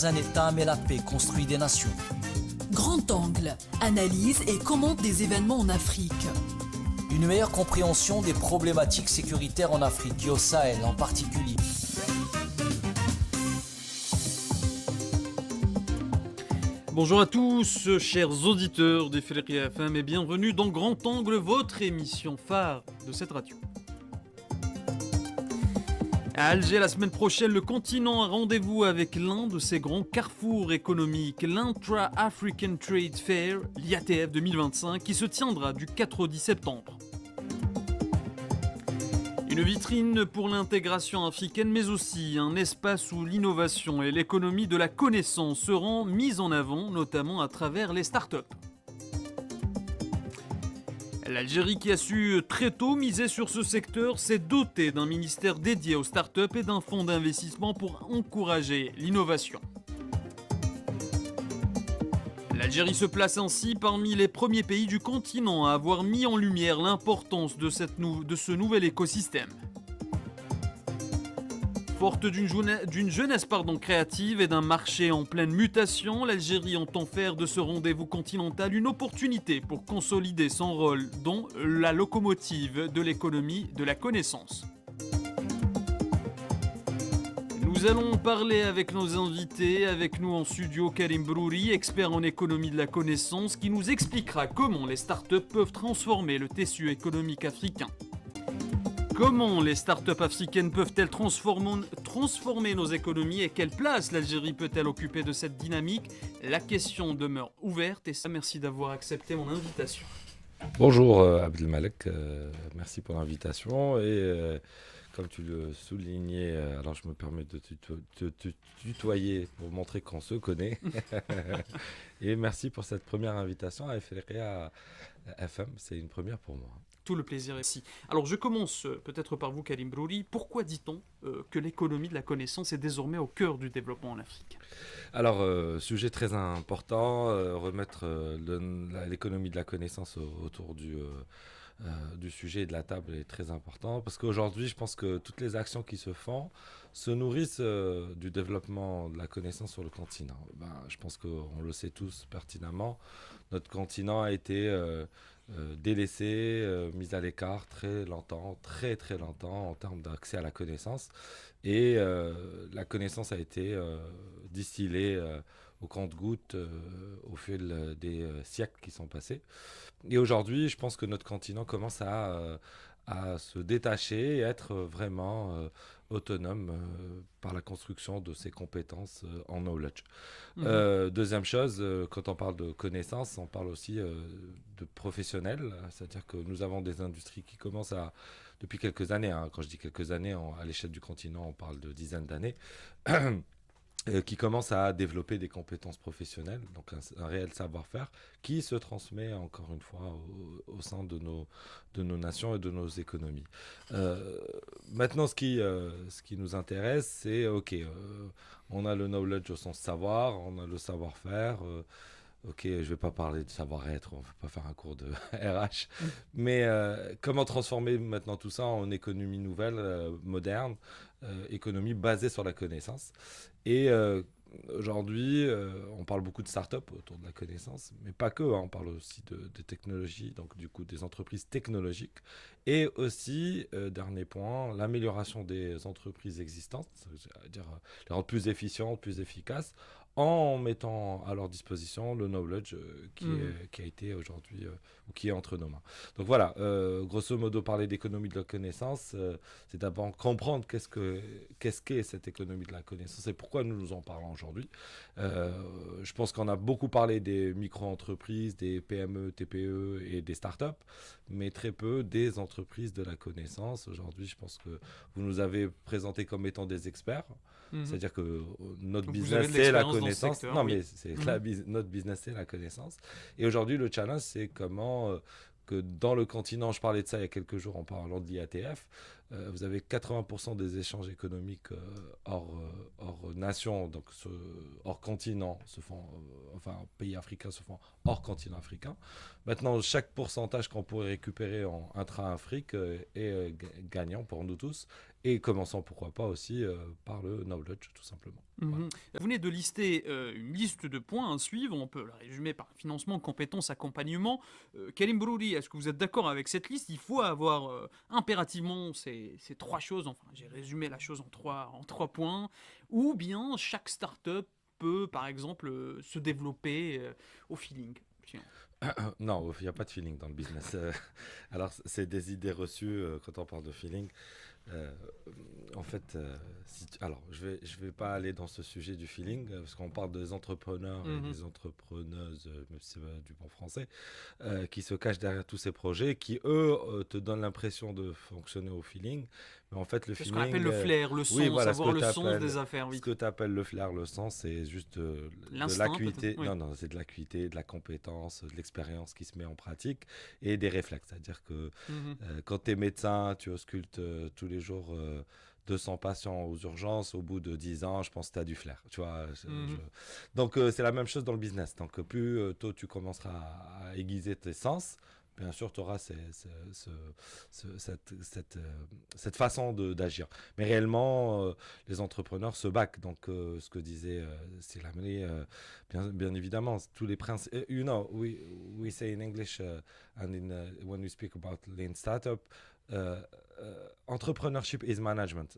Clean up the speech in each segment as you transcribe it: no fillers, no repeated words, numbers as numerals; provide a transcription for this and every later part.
un État mais la paix construit des nations. Grand Angle, analyse et commente des événements en Afrique. Une meilleure compréhension des problématiques sécuritaires en Afrique et au Sahel en particulier. Bonjour à tous, chers auditeurs des Fédéria FM et bienvenue dans Grand Angle, votre émission phare de cette radio. À Alger, la semaine prochaine, le continent a rendez-vous avec l'un de ses grands carrefours économiques, l'Intra-African Trade Fair, l'IATF 2025, qui se tiendra du 4 au 10 septembre. Une vitrine pour l'intégration africaine, mais aussi un espace où l'innovation et l'économie de la connaissance seront mises en avant, notamment à travers les startups. L'Algérie, qui a su très tôt miser sur ce secteur, s'est dotée d'un ministère dédié aux startups et d'un fonds d'investissement pour encourager l'innovation. L'Algérie se place ainsi parmi les premiers pays du continent à avoir mis en lumière l'importance de ce nouvel écosystème. Forte d'une jeunesse créative et d'un marché en pleine mutation, l'Algérie entend faire de ce rendez-vous continental une opportunité pour consolider son rôle dans la locomotive de l'économie de la connaissance. Nous allons parler avec nos invités, avec nous en studio Karim Brouri, expert en économie de la connaissance, qui nous expliquera comment les startups peuvent transformer le tissu économique africain. Comment les startups africaines peuvent-elles transformer nos économies et quelle place l'Algérie peut-elle occuper de cette dynamique? La question demeure ouverte et ça, merci d'avoir accepté mon invitation. Bonjour Abdelmalek, merci pour l'invitation et comme tu le soulignais, alors je me permets de te tutoyer pour montrer qu'on se connaît. Et merci pour cette première invitation à Fédéria FM, c'est une première pour moi. Tout le plaisir ici. Alors je commence peut-être par vous, Karim Brouri. Pourquoi dit-on que l'économie de la connaissance est désormais au cœur du développement en Afrique? Alors, sujet très important, remettre l'économie de la connaissance autour du sujet et de la table est très important parce qu'aujourd'hui, je pense que toutes les actions qui se font se nourrissent du développement de la connaissance sur le continent. Je pense qu'on le sait tous pertinemment. Notre continent a été délaissé, mis à l'écart très longtemps en termes d'accès à la connaissance. Et la connaissance a été distillée au compte-gouttes au fil des siècles qui sont passés. Et aujourd'hui, je pense que notre continent commence à se détacher et être vraiment autonome par la construction de ses compétences en knowledge. Deuxième chose, quand on parle de connaissances, on parle aussi de professionnels, c'est-à-dire que nous avons des industries qui commencent depuis quelques années, quand je dis quelques années, à l'échelle du continent, on parle de dizaines d'années, qui commencent à développer des compétences professionnelles, donc un réel savoir-faire qui se transmet encore une fois au sein de nos nations et de nos économies. Maintenant, ce qui nous intéresse, c'est on a le knowledge au sens savoir, on a le savoir-faire. Je ne vais pas parler de savoir-être, on ne va pas faire un cours de RH, mais comment transformer maintenant tout ça en économie nouvelle, moderne, économie basée sur la connaissance. Et aujourd'hui, on parle beaucoup de start-up autour de la connaissance, mais pas que, on parle aussi de technologie, donc du coup des entreprises technologiques, et aussi, dernier point, l'amélioration des entreprises existantes, c'est-à-dire les rendre plus efficientes, plus efficaces, en mettant à leur disposition le knowledge qui a été aujourd'hui ou qui est entre nos mains. Donc voilà, grosso modo, parler d'économie de la connaissance, c'est d'abord comprendre qu'est-ce qu'est cette économie de la connaissance et pourquoi nous en parlons aujourd'hui. Je pense qu'on a beaucoup parlé des micro-entreprises, des PME, TPE et des startups, mais très peu des entreprises de la connaissance. Aujourd'hui, je pense que vous nous avez présenté comme étant des experts. C'est-à-dire que notre business, c'est la connaissance. Secteur, non, mais notre business, c'est la connaissance. Et aujourd'hui, le challenge, c'est comment que dans le continent, je parlais de ça il y a quelques jours en parlant de l'IATF, vous avez 80% des échanges économiques hors nation, donc hors continent, se font, pays africains se font hors continent africain. Maintenant, chaque pourcentage qu'on pourrait récupérer en intra-Afrique est gagnant pour nous tous. Et commençant, pourquoi pas, aussi par le knowledge, tout simplement. Voilà. Vous venez de lister une liste de points à suivre, on peut la résumer par financement, compétences, accompagnement. Karim Brouri, est-ce que vous êtes d'accord avec cette liste? Il faut avoir impérativement ces trois choses, enfin j'ai résumé la chose en trois points, ou bien chaque start-up peut par exemple se développer au feeling. Tiens. Non, il n'y a pas de feeling dans le business. Alors, c'est des idées reçues quand on parle de feeling. Euh, en fait, alors je vais pas aller dans ce sujet du feeling parce qu'on parle des entrepreneurs et des entrepreneuses, même si c'est du bon français, qui se cachent derrière tous ces projets, qui eux te donnent l'impression de fonctionner au feeling, mais en fait le C'est ce feeling, qu'on appelle le flair, le sens, oui, voilà, savoir le sens des affaires. Oui. ce que tu appelles le flair, le sens, c'est juste de L'instinct, l'acuité. peut-être, oui. Non, c'est de l'acuité, de la compétence, de l'expérience qui se met en pratique et des réflexes. C'est-à-dire que quand tu es médecin, tu auscultes tous les jours 200 patients aux urgences. Au bout de 10 ans, je pense que tu as du flair. Tu vois, Donc, c'est la même chose dans le business. Donc, plus tôt tu commenceras à aiguiser tes sens, bien sûr, tu auras cette façon d'agir. Mais réellement, les entrepreneurs se baquent. Donc, ce que disait Silamri, bien évidemment, tous les principes. You know, we say in English and when we speak about lean startup, uh, entrepreneurship is management.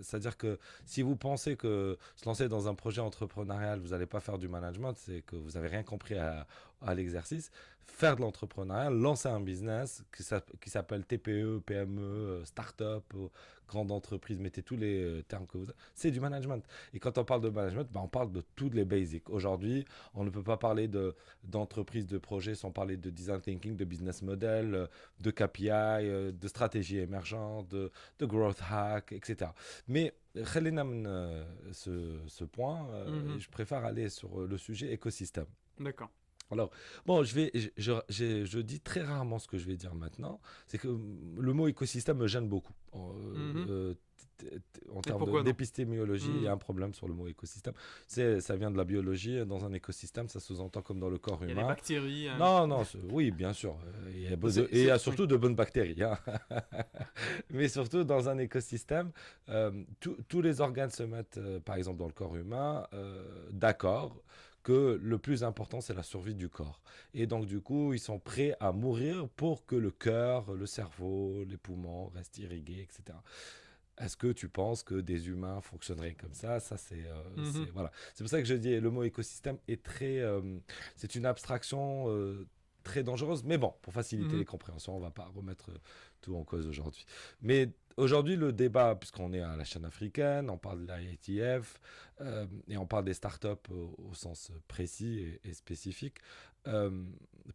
C'est-à-dire que si vous pensez que se lancer dans un projet entrepreneurial, vous n'allez pas faire du management, c'est que vous n'avez rien compris à l'exercice. Faire de l'entrepreneuriat, lancer un business qui s'appelle TPE, PME, start-up, grande entreprise, mettez tous les termes que vous avez, c'est du management. Et quand on parle de management, on parle de toutes les basics. Aujourd'hui, on ne peut pas parler d'entreprise, de projet sans parler de design thinking, de business model, de KPI, de stratégie émergente, de growth hack, etc. Mais ce point, je préfère aller sur le sujet écosystème. D'accord. Alors, bon, je dis très rarement ce que je vais dire maintenant. C'est que le mot écosystème me gêne beaucoup. En termes d'épistémologie, il y a un problème sur le mot écosystème. Ça vient de la biologie. Dans un écosystème, ça sous-entend comme dans le corps humain. Il y a des bactéries. Non, oui, bien sûr. Il y a surtout de bonnes bactéries. Hein. Mais surtout, dans un écosystème, tous les organes se mettent, par exemple, dans le corps humain, d'accord que le plus important, c'est la survie du corps. Et donc, du coup, ils sont prêts à mourir pour que le cœur, le cerveau, les poumons restent irrigués, etc. Est-ce que tu penses que des humains fonctionneraient comme ça? Ça, voilà. C'est pour ça que je dis, le mot écosystème est c'est une abstraction très dangereuse. Mais bon, pour faciliter les compréhensions, on ne va pas remettre tout en cause aujourd'hui. Mais aujourd'hui, le débat, puisqu'on est à la chaîne africaine, on parle de l'IATF et on parle des startups au sens précis et spécifique.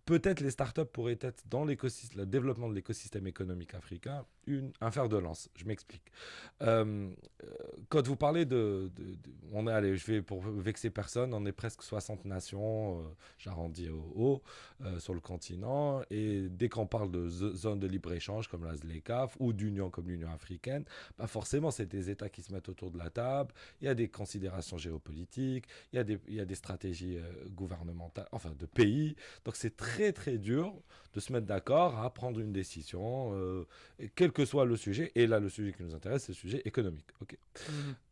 Peut-être les startups pourraient être dans le développement de l'écosystème économique africain un fer de lance. Je m'explique. Quand vous parlez on est allé, je vais pour vexer personne, on est presque 60 nations, j'arrondis au haut, sur le continent, et dès qu'on parle de zones de libre-échange comme la ZLECAf ou d'union comme l'Union africaine, forcément c'est des États qui se mettent autour de la table, il y a des considérations géopolitiques, il y a des stratégies gouvernementales, enfin de pays. Donc c'est très très dur de se mettre d'accord à prendre une décision, quel que soit le sujet. Et là, le sujet qui nous intéresse, c'est le sujet économique. Okay.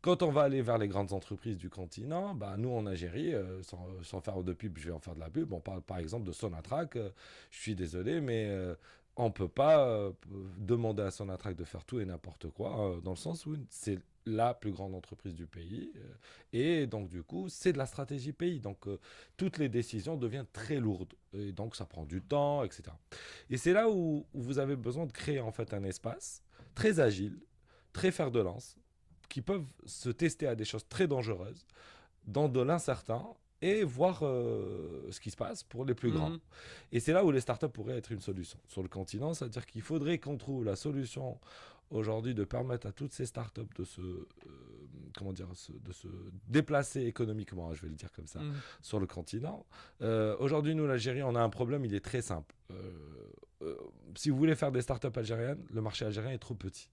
Quand on va aller vers les grandes entreprises du continent, nous en Algérie, sans faire de pub, je vais en faire de la pub, on parle par exemple de Sonatrach. Je suis désolé, mais on ne peut pas demander à Sonatrach de faire tout et n'importe quoi, dans le sens où c'est la plus grande entreprise du pays. Et donc, du coup, c'est de la stratégie pays. Donc, toutes les décisions deviennent très lourdes. Et donc, ça prend du temps, etc. Et c'est là où vous avez besoin de créer, en fait, un espace très agile, très fer de lance, qui peuvent se tester à des choses très dangereuses, dans de l'incertain, et voir ce qui se passe pour les plus grands. Et c'est là où les startups pourraient être une solution. Sur le continent, c'est-à-dire qu'il faudrait qu'on trouve la solution aujourd'hui de permettre à toutes ces startups de se déplacer économiquement, je vais le dire comme ça, sur le continent. Aujourd'hui, nous, l'Algérie, on a un problème, il est très simple. Si vous voulez faire des startups algériennes, le marché algérien est trop petit.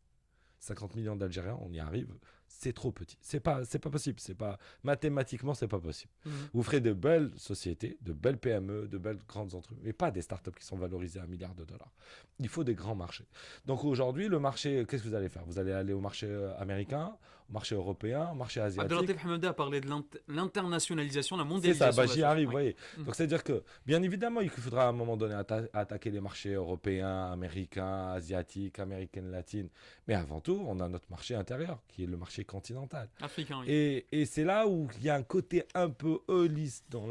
50 millions d'Algériens, on y arrive. c'est trop petit. C'est pas possible. C'est pas mathématiquement, c'est pas possible. Mhm. Vous ferez de belles sociétés, de belles PME, de belles grandes entreprises, mais pas des startups qui sont valorisées à 1 milliard de dollars. Il faut des grands marchés. Donc aujourd'hui, le marché, qu'est-ce que vous allez faire? Vous allez aller au marché américain, au marché européen, au marché asiatique. Abdelatif Hamada a parlé de l'internationalisation, la C'est mondialisation. ça, j'y arrive, vous Ouais. voyez. Mhm. Donc c'est-à-dire que, bien évidemment, il faudra à un moment donné attaquer les marchés européens, américains, asiatiques, américaines, latines. Mais avant tout, on a notre marché intérieur, qui est le marché continental. Africain, oui. Et c'est là où il y a un côté un peu holiste dans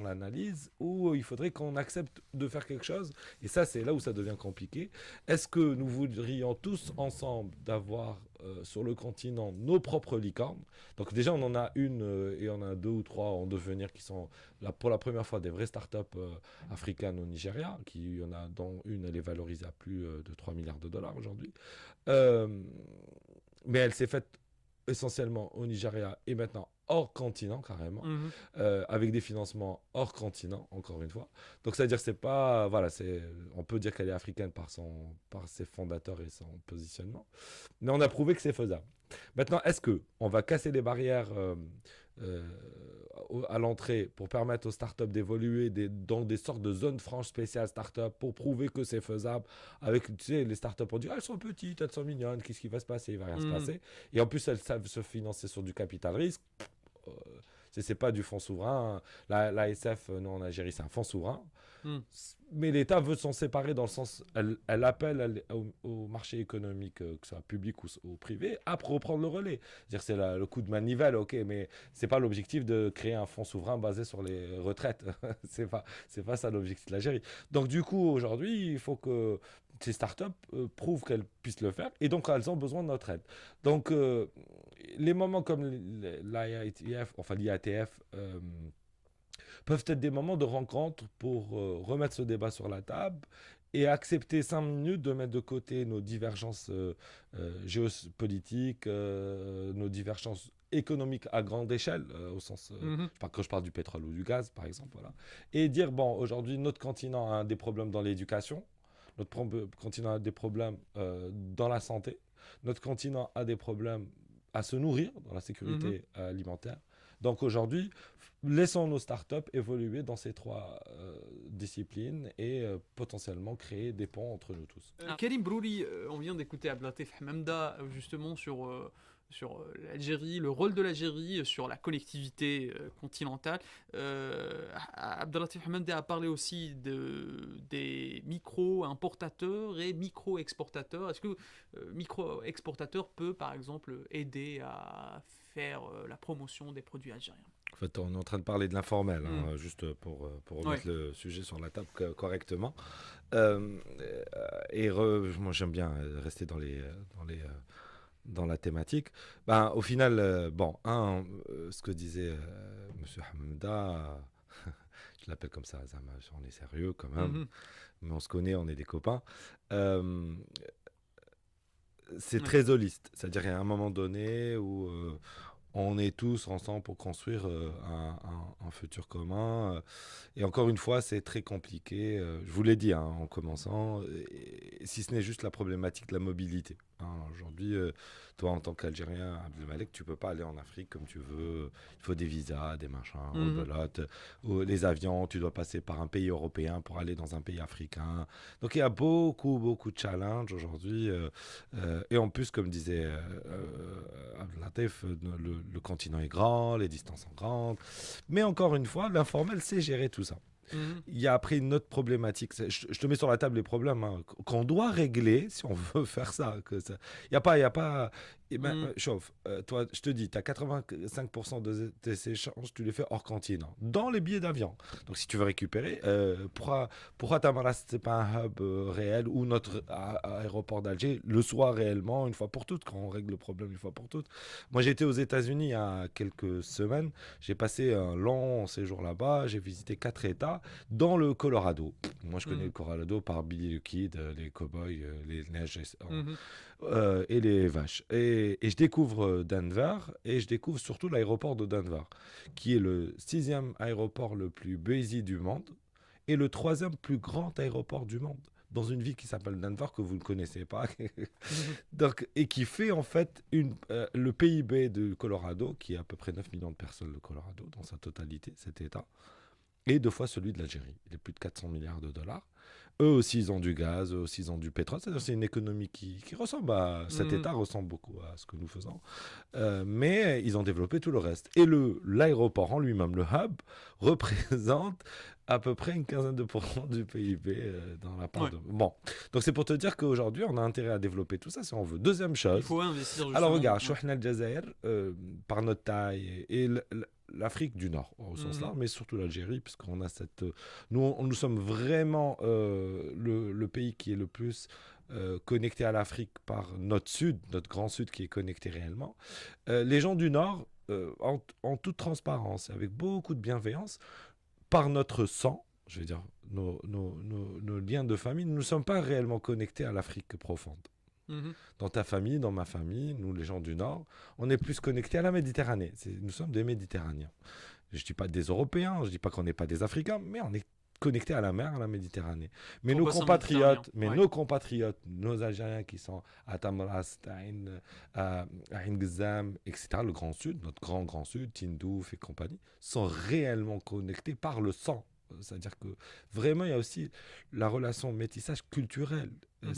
l'analyse, où il faudrait qu'on accepte de faire quelque chose. Et ça, c'est là où ça devient compliqué. Est-ce que nous voudrions tous ensemble d'avoir sur le continent nos propres licornes? Donc déjà, on en a une et on en a 2 ou 3 en devenir qui sont là pour la première fois des vraies startups africaines au Nigeria, qui y en a dont une, elle est valorisée à plus de 3 milliards de dollars aujourd'hui. Euh, mais elle s'est faite essentiellement au Nigeria et maintenant hors continent carrément, Mhm. avec des financements hors continent, encore une fois. Donc c'est-à-dire que c'est pas, voilà, on peut dire qu'elle est africaine par ses fondateurs et son positionnement, mais on a prouvé que c'est faisable. Maintenant, est-ce que on va casser les barrières euh, à l'entrée pour permettre aux startups d'évoluer dans des sortes de zones franches spéciales startups pour prouver que c'est faisable avec, tu sais, les startups on dit elles sont petites, elles sont mignonnes, qu'est-ce qui va se passer? Il va rien se passer. Et en plus, elles savent se financer sur du capital risque. Euh, c'est pas du fonds souverain. L'ASF, nous en Algérie, c'est un fonds souverain. Mm. Mais l'État veut s'en séparer dans le sens, elle appelle au marché économique, que ce soit public ou privé, à reprendre le relais. C'est-à-dire c'est le coup de manivelle, ok, mais c'est pas l'objectif de créer un fonds souverain basé sur les retraites. c'est pas ça l'objectif de l'Algérie. Donc du coup, aujourd'hui, il faut que ces startups prouvent qu'elles puissent le faire, et donc elles ont besoin de notre aide. Donc les moments comme l'IATF, enfin l'IATF, peuvent être des moments de rencontre pour remettre ce débat sur la table et accepter 5 minutes de mettre de côté nos divergences géopolitiques, nos divergences économiques à grande échelle, au sens, Mhm. quand je parle du pétrole ou du gaz, par exemple, voilà, et dire, bon, aujourd'hui, notre continent a des problèmes dans l'éducation, continent a des problèmes dans la santé, notre continent a des problèmes à se nourrir, dans la sécurité alimentaire. Donc aujourd'hui, laissons nos startups évoluer dans ces 3 disciplines et potentiellement créer des ponts entre nous tous. Karim Brouri, on vient d'écouter Abdelatif Hamada justement sur l'Algérie, le rôle de l'Algérie, sur la connectivité continentale. Abdelatif Hamada a parlé aussi des micro-importateurs et micro-exportateurs. Est-ce que micro-exportateur peut par exemple aider à faire la promotion des produits algériens? En fait, on est en train de parler de l'informel, juste pour remettre le sujet sur la table correctement. Moi, j'aime bien rester dans la thématique. Ben, au final, ce que disait Monsieur Hamda, je l'appelle comme ça, Zama, on est sérieux quand même, mais on se connaît, on est des copains. C'est très holiste, c'est-à-dire qu'il y a un moment donné où on est tous ensemble pour construire un futur commun. Et encore une fois, c'est très compliqué. Je vous l'ai dit en commençant, si ce n'est juste la problématique de la mobilité. Aujourd'hui, toi, en tant qu'Algérien, Abdelmalek, tu peux pas aller en Afrique comme tu veux. Il faut des visas, des machins, rebelote. Les avions, tu dois passer par un pays européen pour aller dans un pays africain. Donc, il y a beaucoup, beaucoup de challenges aujourd'hui. Et en plus, comme disait Abdelatif, le continent est grand, les distances sont grandes. Mais encore une fois, l'informel sait gérer tout ça. Il y a après une autre problématique. Je te mets sur la table les problèmes qu'on doit régler si on veut faire ça. Il n'y a pas. Chauffe, toi, je te dis, tu as 85% de tes échanges, tu les fais hors continent, dans les billets d'avion. Donc, si tu veux récupérer, pourquoi Tamarast, ce n'est pas un hub réel ou notre aéroport d'Alger le soit réellement une fois pour toutes, quand on règle le problème une fois pour toutes. Moi, j'étais aux États-Unis il y a quelques semaines. J'ai passé un long séjour là-bas. J'ai visité 4 États, dans le Colorado. Moi, je connais le Colorado par Billy the Kid, les cowboys, les neiges et les vaches. Et je découvre Denver, et je découvre surtout l'aéroport de Denver, qui est le 6e aéroport le plus busy du monde, et le 3e plus grand aéroport du monde. dans une ville qui s'appelle Denver, que vous ne connaissez pas. Donc, et qui fait en fait le PIB du Colorado, qui est à peu près 9 millions de personnes, le Colorado, dans sa totalité, cet État, et 2 fois celui de l'Algérie. Il est plus de 400 milliards de dollars. Eux aussi, ils ont du gaz, eux aussi, ils ont du pétrole. C'est-à-dire c'est une économie qui ressemble à... Cet État ressemble beaucoup à ce que nous faisons. Mais ils ont développé tout le reste. Et l'aéroport en lui-même, le hub, représente à peu près une quinzaine de pourcents du PIB dans la part de... Bon, donc c'est pour te dire qu'aujourd'hui, on a intérêt à développer tout ça si on veut. Deuxième chose... Il faut investir justement. Alors regarde, Chouhna al-Jazair, par notre taille et l'Afrique du Nord au sens large, mais surtout l'Algérie, puisqu'on a cette... Nous sommes vraiment le pays qui est le plus connecté à l'Afrique par notre sud, notre grand sud qui est connecté réellement. Les gens du Nord, en toute transparence, avec beaucoup de bienveillance, par notre sang, je veux dire, nos liens de famille, nous ne sommes pas réellement connectés à l'Afrique profonde. Dans ta famille, dans ma famille, nous les gens du Nord, on est plus connectés à la Méditerranée. Nous sommes des Méditerranéens. Je ne dis pas des Européens, je ne dis pas qu'on n'est pas des Africains, mais on est connectés à la mer, à la Méditerranée. Mais nos compatriotes, nos Algériens qui sont à Tamras, à Ain Ghazam, etc., le Grand Sud, notre grand Sud, Tindouf et compagnie, sont réellement connectés par le sang. C'est-à-dire que vraiment, il y a aussi la relation métissage culturel.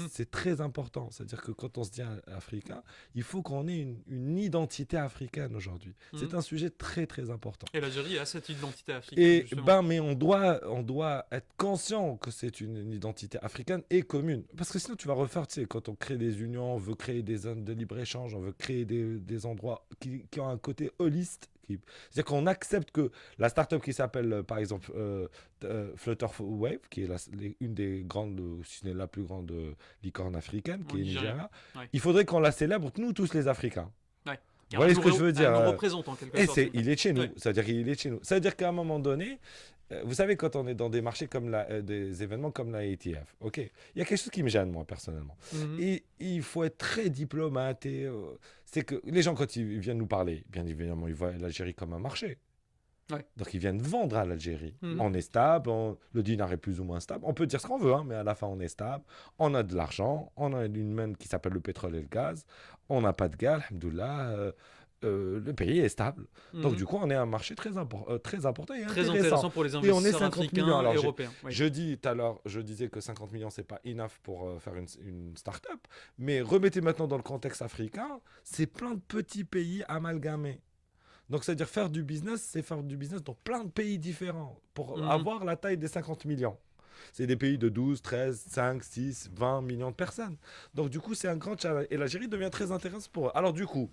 C'est très important. C'est-à-dire que quand on se dit africain, il faut qu'on ait une identité africaine aujourd'hui. C'est un sujet très, très important. Et l'Algérie a cette identité africaine. Mais on doit être conscient que c'est une identité africaine et commune. Parce que sinon, tu vas refaire, tu sais, quand on crée des unions, on veut créer des zones de libre-échange, on veut créer des endroits qui ont un côté holiste. C'est-à-dire qu'on accepte que la start-up qui s'appelle, par exemple, Flutterwave, qui est une des grandes, si ce n'est la plus grande licorne africaine, qui est Nigeria, il faudrait qu'on la célèbre, nous tous les Africains. Vous voyez ce que je veux dire? Un représentant, quelque sorte. Il est de chez nous. C'est-à-dire qu'il est de chez nous. C'est-à-dire qu'à un moment donné, vous savez, quand on est dans des marchés comme des événements comme la ATF, ok, il y a quelque chose qui me gêne, moi, personnellement. Et il faut être très diplomate. C'est que les gens, quand ils viennent nous parler, bien évidemment, ils voient l'Algérie comme un marché. Donc, ils viennent vendre à l'Algérie. On est stable, le dinar est plus ou moins stable. On peut dire ce qu'on veut, hein, mais à la fin, on est stable. On a de l'argent, on a une manne qui s'appelle le pétrole et le gaz. On n'a pas de gaz, alhamdoulilah. Le pays est stable. Donc, du coup, on est un marché très important et très intéressant. Intéressant pour les investisseurs africains et européens. Je disais que 50 millions, c'est pas enough pour faire une start-up. Mais remettez maintenant dans le contexte africain, c'est plein de petits pays amalgamés. Donc, c'est-à-dire faire du business, c'est faire du business dans plein de pays différents pour avoir la taille des 50 millions. C'est des pays de 12, 13, 5, 6, 20 millions de personnes. Donc, du coup, c'est un grand challenge. Et l'Algérie devient très intéressante pour eux. Alors, du coup,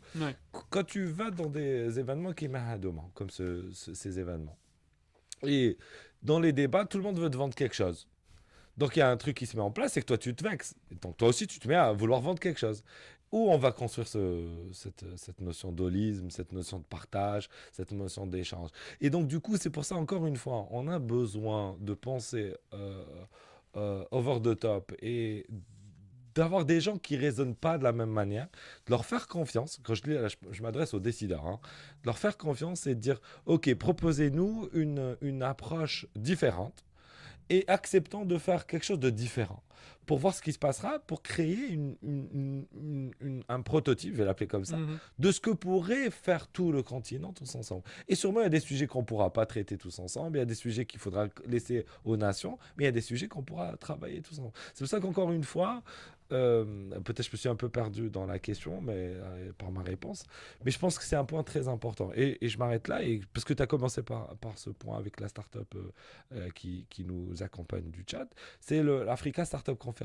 quand tu vas dans des événements qui m'aident, comme ces événements, et dans les débats, tout le monde veut te vendre quelque chose. Donc, il y a un truc qui se met en place, c'est que toi, tu te vexes. Donc, toi aussi, tu te mets à vouloir vendre quelque chose. Où on va construire cette notion d'holisme, cette notion de partage, cette notion d'échange. Et donc, du coup, c'est pour ça, encore une fois, on a besoin de penser over the top et d'avoir des gens qui ne raisonnent pas de la même manière, de leur faire confiance. Quand je m'adresse aux décideurs, hein, de leur faire confiance et de dire, OK, proposez-nous une approche différente et acceptons de faire quelque chose de différent pour voir ce qui se passera, pour créer un prototype, je vais l'appeler comme ça, de ce que pourrait faire tout le continent tous ensemble. Et sûrement, il y a des sujets qu'on ne pourra pas traiter tous ensemble, il y a des sujets qu'il faudra laisser aux nations, mais il y a des sujets qu'on pourra travailler tous ensemble. C'est pour ça qu'encore une fois, peut-être je me suis un peu perdu dans la question, mais par ma réponse, mais je pense que c'est un point très important. Et je m'arrête là, parce que tu as commencé par ce point avec la start-up qui nous accompagne du Tchad, c'est l'Africa Startup Conference.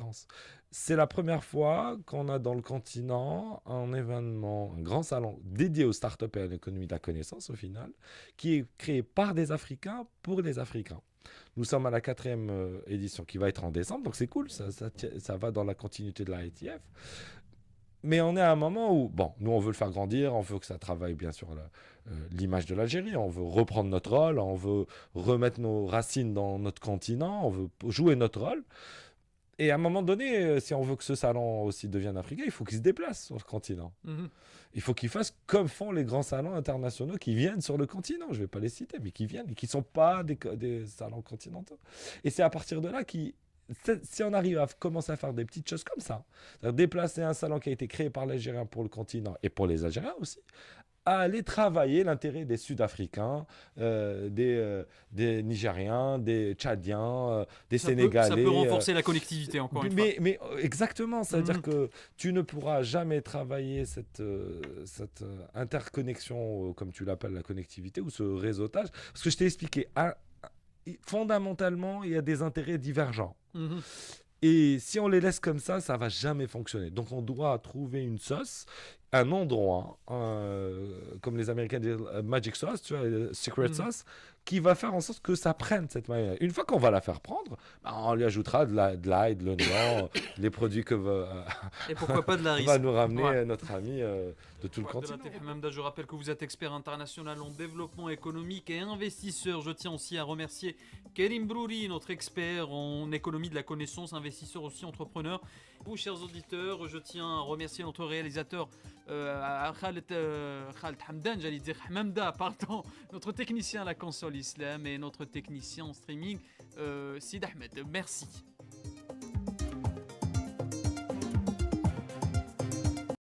C'est la première fois qu'on a dans le continent un événement, un grand salon dédié aux startups et à l'économie de la connaissance au final, qui est créé par des Africains pour les Africains. Nous sommes à la 4e édition qui va être en décembre, donc c'est cool, ça va dans la continuité de la ITF. Mais on est à un moment où, bon, nous on veut le faire grandir, on veut que ça travaille bien sûr l'image de l'Algérie, on veut reprendre notre rôle, on veut remettre nos racines dans notre continent, on veut jouer notre rôle. Et à un moment donné, si on veut que ce salon aussi devienne africain, il faut qu'il se déplace sur le continent. Il faut qu'il fasse comme font les grands salons internationaux qui viennent sur le continent. Je ne vais pas les citer, mais qui viennent et qui ne sont pas des salons continentaux. Et c'est à partir de là si on arrive à commencer à faire des petites choses comme ça, c'est-à-dire déplacer un salon qui a été créé par l'Algérien pour le continent et pour les Algériens aussi, à aller travailler l'intérêt des Sud-Africains, des Nigériens, des Tchadiens, des Ça peut Sénégalais. renforcer la connectivité, encore une fois. Mais exactement, ça veut dire Mhm. que tu ne pourras jamais travailler cette interconnexion, comme tu l'appelles, la connectivité ou ce réseautage. Parce que je t'ai expliqué, fondamentalement, il y a des intérêts divergents. Mhm. Et si on les laisse comme ça va jamais fonctionner. Donc on doit trouver une sauce, un endroit, comme les Américains disent, magic sauce, tu vois, secret Mhm. sauce, qui va faire en sorte que ça prenne cette manière. Une fois qu'on va la faire prendre, bah, on lui ajoutera de l'ail, de l'oignon, les produits que Et pourquoi pas de la va risque. nous ramener Ouais. notre ami de tout le continent. Abdelatif Hamamda, je rappelle que vous êtes expert international en développement économique et investisseur. Je tiens aussi à remercier Karim Brouri, notre expert en économie de la connaissance, investisseur aussi entrepreneur. Vous, chers auditeurs, je tiens à remercier notre réalisateur Khaled Hamdan, j'allais dire Hamamda, pardon, notre technicien à la console islam et notre technicien en streaming Sid Ahmed. Merci.